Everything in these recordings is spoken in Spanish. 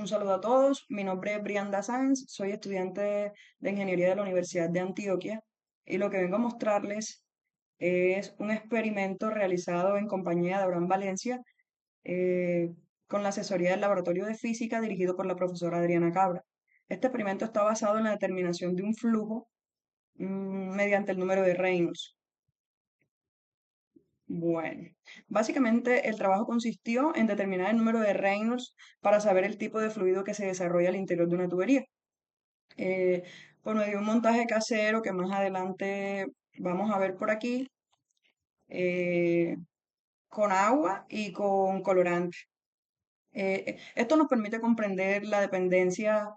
Un saludo a todos, mi nombre es Brianda Sáenz, soy estudiante de Ingeniería de la Universidad de Antioquia y lo que vengo a mostrarles es un experimento realizado en compañía de Abraham Valencia eh, con la asesoría del Laboratorio de Física dirigido por la profesora Adriana Cabra. Este experimento está basado en la determinación de un flujo mediante el número de Reynolds. Bueno, básicamente el trabajo consistió en determinar el número de Reynolds para saber el tipo de fluido que se desarrolla al interior de una tubería. eh, por medio de un montaje casero que más adelante vamos a ver por aquí, eh, con agua y con colorante. Esto nos permite comprender la dependencia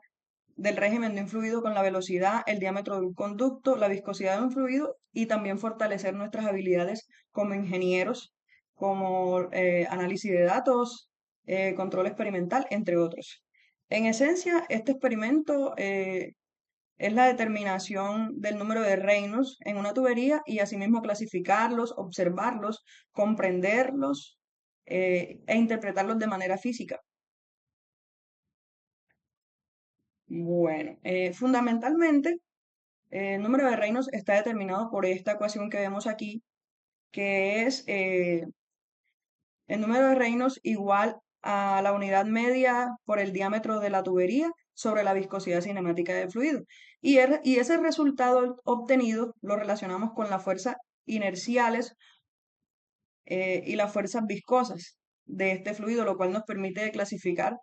del régimen de un fluido con la velocidad, el diámetro de un conducto, la viscosidad de un fluido y también fortalecer nuestras habilidades como ingenieros, como análisis de datos, control experimental, entre otros. En esencia, este experimento es la determinación del número de Reynolds en una tubería y asimismo clasificarlos, observarlos, comprenderlos e interpretarlos de manera física. Bueno, fundamentalmente el número de Reynolds está determinado por esta ecuación que vemos aquí, que es el número de Reynolds igual a la unidad media por el diámetro de la tubería sobre la viscosidad cinemática del fluido. Y ese resultado obtenido lo relacionamos con las fuerzas inerciales y las fuerzas viscosas de este fluido, lo cual nos permite clasificar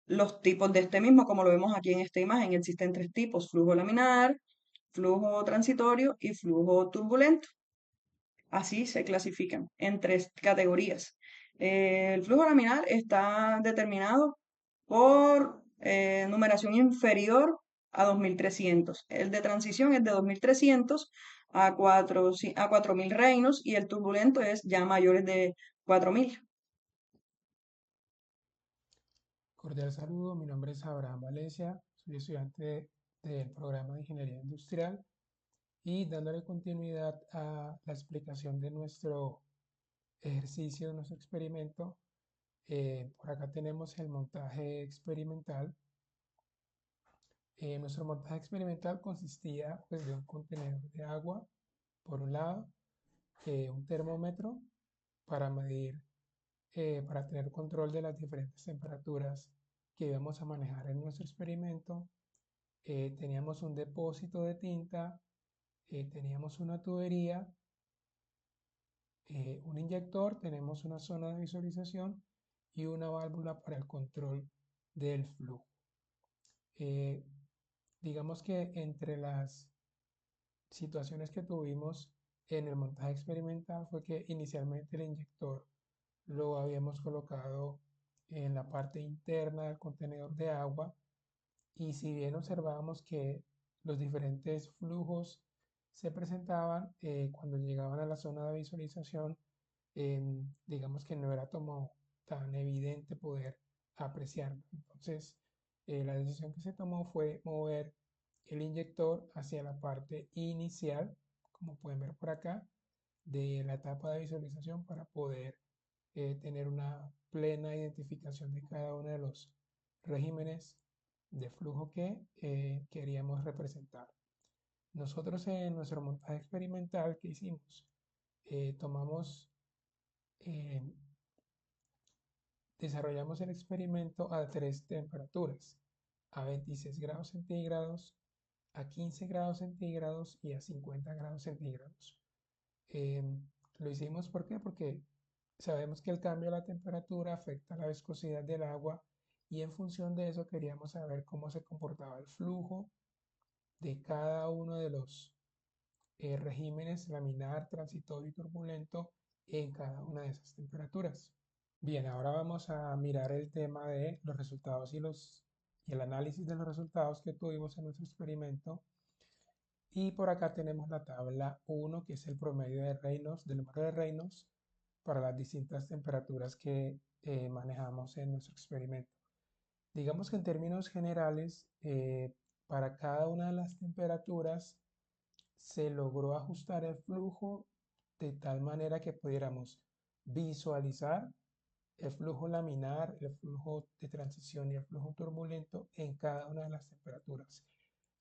los tipos de este mismo, como lo vemos aquí en esta imagen. Existen tres tipos: flujo laminar, flujo transitorio y flujo turbulento. Así se clasifican en tres categorías. El flujo laminar está determinado por numeración inferior a 2300. El de transición es de 2300 a 4000 reinos y el turbulento es ya mayores de 4000. Cordial saludo, mi nombre es Abraham Valencia, soy estudiante del programa de Ingeniería Industrial y dándole continuidad a la explicación de nuestro ejercicio, de nuestro experimento, por acá tenemos el montaje experimental. Nuestro montaje experimental consistía pues, de un contenedor de agua, por un lado, un termómetro para medir, para tener control de las diferentes temperaturas que íbamos a manejar en nuestro experimento. Teníamos un depósito de tinta, teníamos una tubería, un inyector, tenemos una zona de visualización y una válvula para el control del flujo. Eh, digamos que entre las situaciones que tuvimos en el montaje experimental fue que inicialmente el inyector lo habíamos colocado en la parte interna del contenedor de agua y si bien observábamos que los diferentes flujos se presentaban cuando llegaban a la zona de visualización, digamos que no era como tan evidente poder apreciarlo. Entonces, la decisión que se tomó fue mover el inyector hacia la parte inicial, como pueden ver por acá, de la etapa de visualización para poder tener una plena identificación de cada uno de los regímenes de flujo que queríamos representar. Nosotros en nuestro montaje experimental que hicimos, tomamos, eh, desarrollamos el experimento a tres temperaturas: a 26 grados centígrados, a 15 grados centígrados y a 50 grados centígrados. Eh, lo hicimos ¿por qué? Porque sabemos que el cambio de la temperatura afecta la viscosidad del agua y en función de eso queríamos saber cómo se comportaba el flujo de cada uno de los regímenes laminar, transitorio y turbulento en cada una de esas temperaturas. Bien, ahora vamos a mirar el tema de los resultados y el análisis de los resultados que tuvimos en nuestro experimento. Y por acá tenemos la tabla 1, que es el promedio de Reynolds, del número de Reynolds para las distintas temperaturas que manejamos en nuestro experimento. Digamos que en términos generales, para cada una de las temperaturas se logró ajustar el flujo de tal manera que pudiéramos visualizar el flujo laminar, el flujo de transición y el flujo turbulento en cada una de las temperaturas.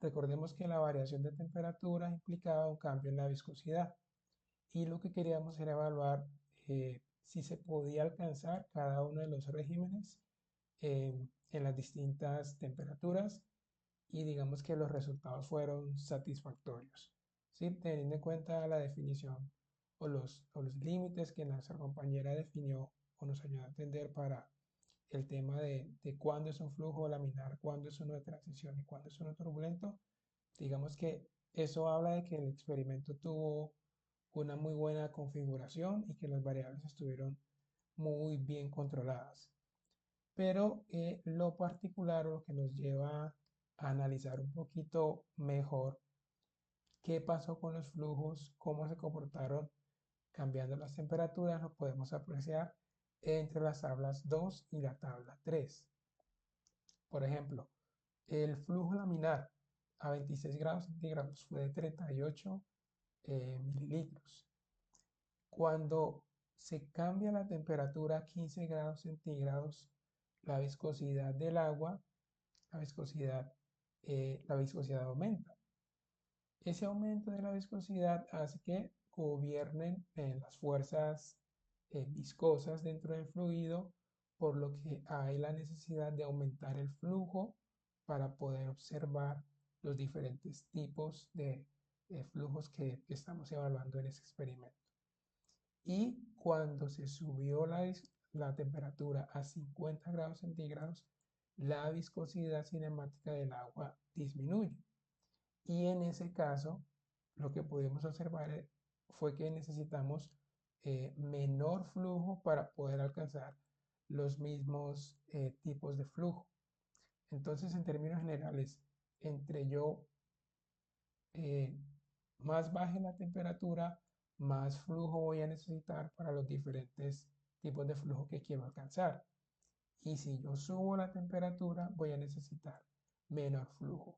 Recordemos que la variación de temperatura implicaba un cambio en la viscosidad y lo que queríamos era evaluar si se podía alcanzar cada uno de los regímenes en las distintas temperaturas y digamos que los resultados fueron satisfactorios, ¿sí? Teniendo en cuenta la definición o los límites que nuestra compañera definió o nos ayudó a entender para el tema de cuándo es un flujo laminar, cuándo es uno de transición y cuándo es uno turbulento, digamos que eso habla de que el experimento tuvo una muy buena configuración y que las variables estuvieron muy bien controladas. Pero lo particular o lo que nos lleva a analizar un poquito mejor qué pasó con los flujos, cómo se comportaron cambiando las temperaturas, lo podemos apreciar entre las tablas 2 y la tabla 3. Por ejemplo, el flujo laminar a 26 grados centígrados fue de 38 mililitros. Cuando se cambia la temperatura a 15 grados centígrados, la viscosidad del agua, la viscosidad, la viscosidad aumenta. Ese aumento de la viscosidad hace que gobiernen las fuerzas viscosas dentro del fluido, por lo que hay la necesidad de aumentar el flujo para poder observar los diferentes tipos de flujos que estamos evaluando en ese experimento. Y cuando se subió la temperatura a 50 grados centígrados, la viscosidad cinemática del agua disminuye. Y en ese caso, lo que pudimos observar fue que necesitamos menor flujo para poder alcanzar los mismos tipos de flujo. Entonces, en términos generales, entre yo eh, más baje la temperatura, más flujo voy a necesitar para los diferentes tipos de flujo que quiero alcanzar. Y si yo subo la temperatura, voy a necesitar menor flujo.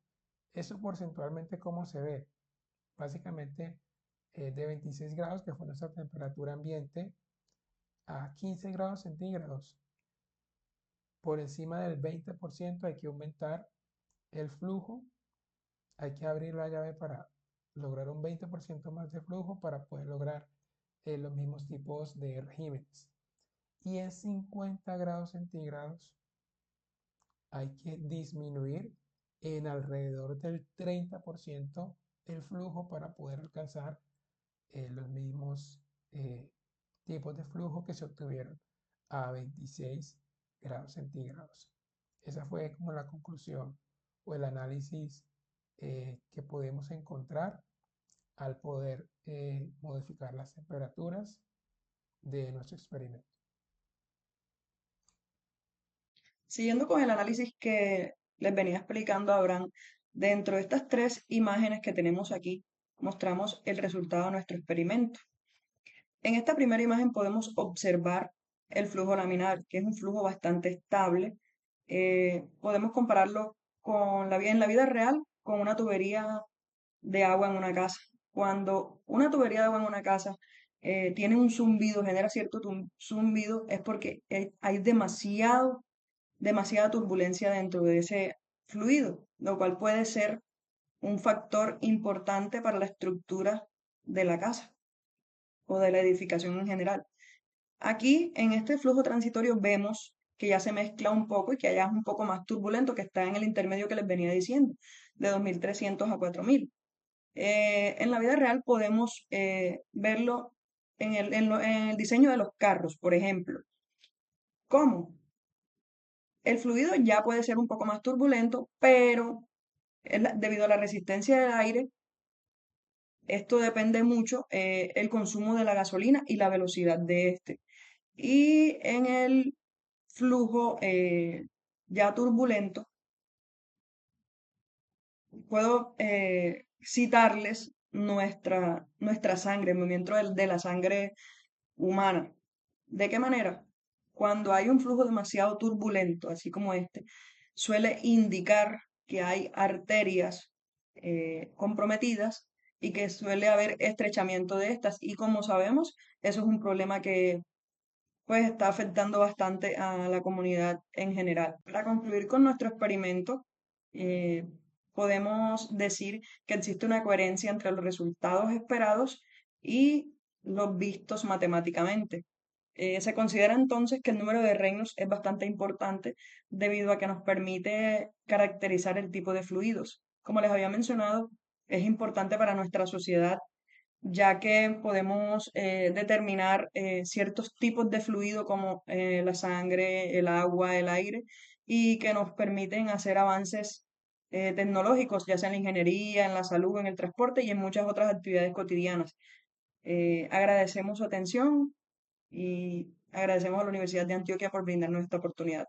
Eso porcentualmente, ¿cómo se ve? Básicamente, de 26 grados, que fue nuestra temperatura ambiente, a 15 grados centígrados. Por encima del 20% hay que aumentar el flujo, hay que abrir la llave para lograr un 20% más de flujo para poder lograr los mismos tipos de regímenes. Y en 50 grados centígrados hay que disminuir en alrededor del 30% el flujo para poder alcanzar los mismos eh, tipos de flujo que se obtuvieron a 26 grados centígrados. Esa fue como la conclusión o el análisis que podemos encontrar al poder modificar las temperaturas de nuestro experimento. Siguiendo con el análisis que les venía explicando Abraham, dentro de estas tres imágenes que tenemos aquí, mostramos el resultado de nuestro experimento. En esta primera imagen podemos observar el flujo laminar, que es un flujo bastante estable. Podemos compararlo con en la vida real con una tubería de agua en una casa. Cuando una tubería de agua en una casa tiene un zumbido, genera cierto zumbido, es porque hay demasiada turbulencia dentro de ese fluido, lo cual puede ser un factor importante para la estructura de la casa o de la edificación en general. Aquí, en este flujo transitorio, vemos que ya se mezcla un poco y que allá es un poco más turbulento, que está en el intermedio que les venía diciendo, de 2300 a 4000. En la vida real podemos verlo en el diseño de los carros, por ejemplo. ¿Cómo? El fluido ya puede ser un poco más turbulento, pero debido a la resistencia del aire, esto depende mucho el consumo de la gasolina y la velocidad de este. Y en el flujo ya turbulento, puedo citarles nuestra sangre, el movimiento de la sangre humana. ¿De qué manera? Cuando hay un flujo demasiado turbulento, así como este, suele indicar que hay arterias comprometidas y que suele haber estrechamiento de estas. Y como sabemos, eso es un problema que pues está afectando bastante a la comunidad en general. Para concluir con nuestro experimento, eh, podemos decir que existe una coherencia entre los resultados esperados y los vistos matemáticamente. Se considera entonces que el número de reinos es bastante importante debido a que nos permite caracterizar el tipo de fluidos. Como les había mencionado, es importante para nuestra sociedad ya que podemos determinar ciertos tipos de fluido como la sangre, el agua, el aire, y que nos permiten hacer avances tecnológicos, ya sea en la ingeniería, en la salud, en el transporte y en muchas otras actividades cotidianas. Agradecemos su atención y agradecemos a la Universidad de Antioquia por brindarnos esta oportunidad.